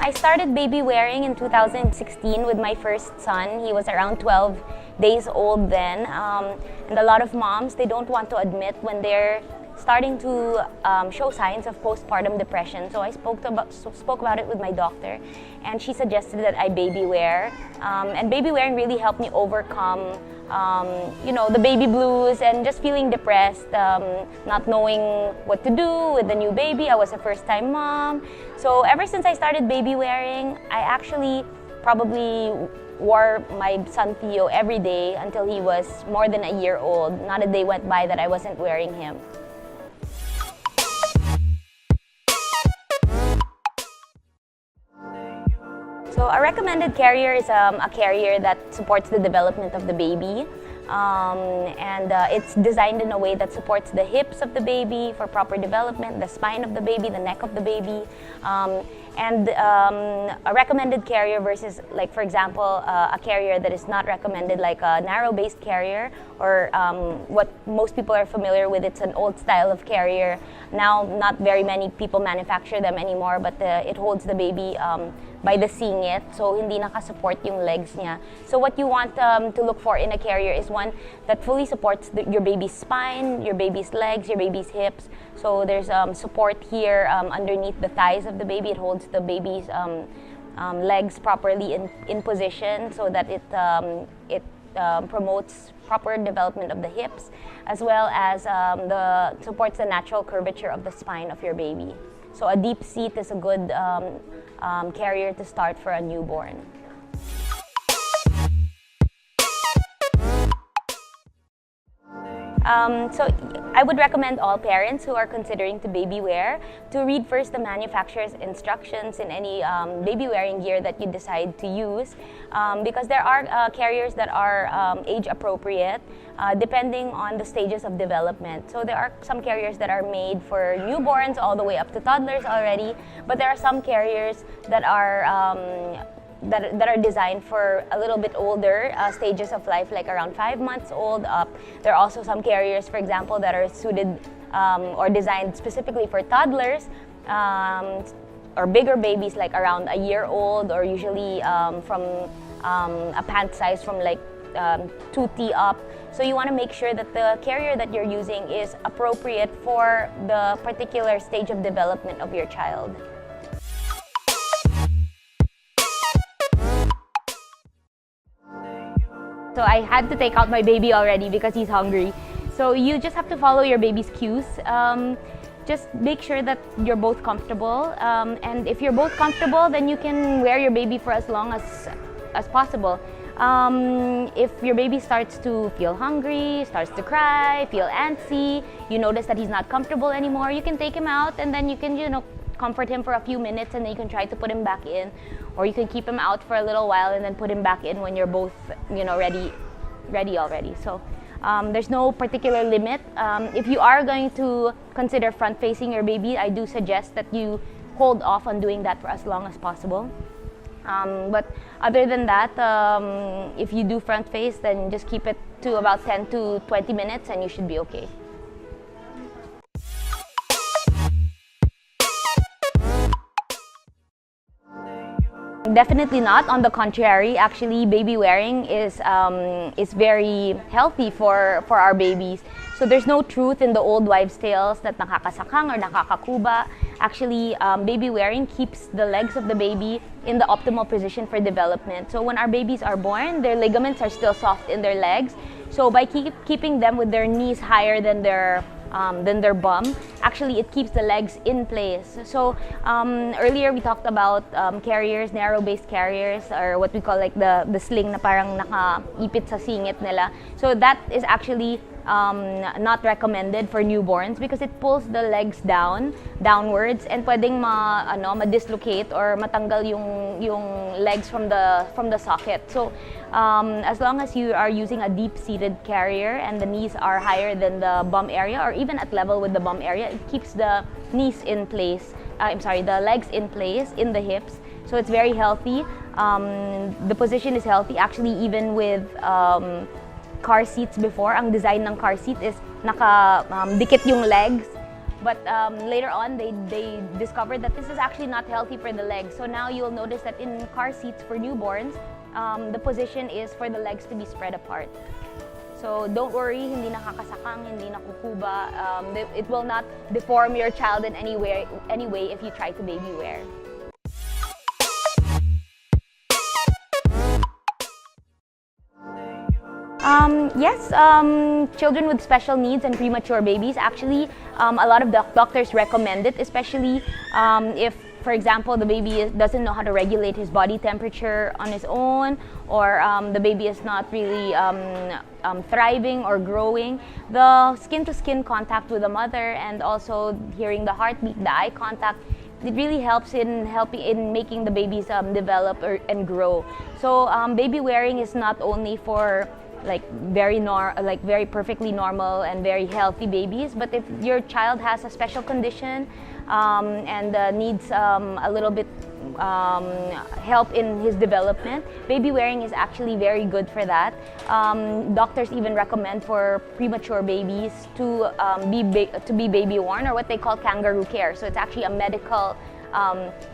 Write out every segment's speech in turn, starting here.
I started baby wearing in 2016 with my first son. He was around 12 days old then. And a lot of moms, they don't want to admit when they're starting to show signs of postpartum depression. So I spoke about it with my doctor, and she suggested that I baby wear. And baby wearing really helped me overcome the baby blues and just feeling depressed, not knowing what to do with the new baby. I was a first-time mom. So ever since I started baby wearing, I actually probably wore my son Theo every day until he was more than a year old. Not a day went by that I wasn't wearing him. So a recommended carrier is a carrier that supports the development of the baby. It's designed in a way that supports the hips of the baby for proper development, the spine of the baby, the neck of the baby. A recommended carrier versus, like, for example, a carrier that is not recommended, like a narrow-based carrier, or what most people are familiar with. It's an old style of carrier. Now, not very many people manufacture them anymore, but it holds the baby by the singit, so hindi nakasupport yung legs niya. So what you want to look for in a carrier is one that fully supports your baby's spine, your baby's legs, your baby's hips. So there's support here underneath the thighs of the baby. It holds the baby's legs properly in position so that it promotes proper development of the hips, as well as supports the natural curvature of the spine of your baby. So a deep seat is a good carrier to start for a newborn. So I would recommend all parents who are considering to baby wear to read first the manufacturer's instructions in any baby wearing gear that you decide to use, because there are carriers that are age appropriate depending on the stages of development. So there are some carriers that are made for newborns all the way up to toddlers already, but there are some carriers that are that are designed for a little bit older stages of life, like around 5 months old up. There are also some carriers, for example, that are suited or designed specifically for toddlers or bigger babies, like around a year old, or usually from a pant size from like 2T up. So you want to make sure that the carrier that you're using is appropriate for the particular stage of development of your child. So I had to take out my baby already because he's hungry. So you just have to follow your baby's cues. Just make sure that you're both comfortable. And if you're both comfortable, then you can wear your baby for as long as possible. If your baby starts to feel hungry, starts to cry, feel antsy, you notice that he's not comfortable anymore, you can take him out, and then you can, comfort him for a few minutes, and then you can try to put him back in, or you can keep him out for a little while and then put him back in when you're both ready already. So there's no particular limit. If you are going to consider front facing your baby, I do suggest that you hold off on doing that for as long as possible. But other than that, if you do front face, then just keep it to about 10 to 20 minutes and you should be okay. Definitely not. On the contrary, actually, baby wearing is very healthy for our babies. So there's no truth in the old wives' tales that nakakasakang or nakakakuba. Actually, baby wearing keeps the legs of the baby in the optimal position for development. So when our babies are born, their ligaments are still soft in their legs. So by keeping them with their knees higher than their bum, actually it keeps the legs in place. So earlier we talked about carriers, narrow-based carriers, or what we call like the sling na parang nakaipit sa singit nila. So that is actually not recommended for newborns because it pulls the legs downwards, and pwedeng ma-dislocate or matanggal yung legs from the socket. So as long as you are using a deep-seated carrier and the knees are higher than the bum area or even at level with the bum area, it keeps the knees in place. The legs in place in the hips. So it's very healthy. The position is healthy. Actually, even with car seats before, ang design ng car seat is dikit yung legs. But later on, they discovered that this is actually not healthy for the legs. So now you'll notice that in car seats for newborns, the position is for the legs to be spread apart. So don't worry, hindi nakakasakang, hindi nakukuba. It will not deform your child in any way if you try to baby wear. Yes, children with special needs and premature babies, actually, a lot of doctors recommend it, especially if, for example, the baby doesn't know how to regulate his body temperature on his own, or the baby is not really thriving or growing. The skin-to-skin contact with the mother and also hearing the heartbeat, the eye contact, it really helps in making the babies develop and grow. So baby wearing is not only for very perfectly normal and very healthy babies, but if your child has a special condition and needs a little bit help in his development, baby wearing is actually very good for that. Doctors even recommend for premature babies to be baby worn, or what they call kangaroo care. So it's actually a medical.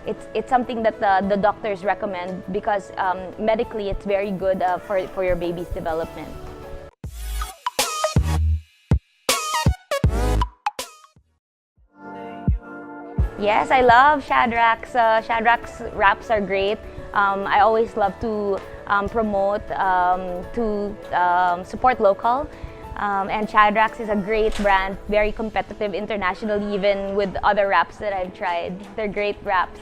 It's something that the doctors recommend because medically it's very good for your baby's development. Yes, I love shadrachs. Shadrachs wraps are great. I always love to promote to support local. And shadrachs is a great brand, very competitive internationally, even with other wraps that I've tried. They're great wraps.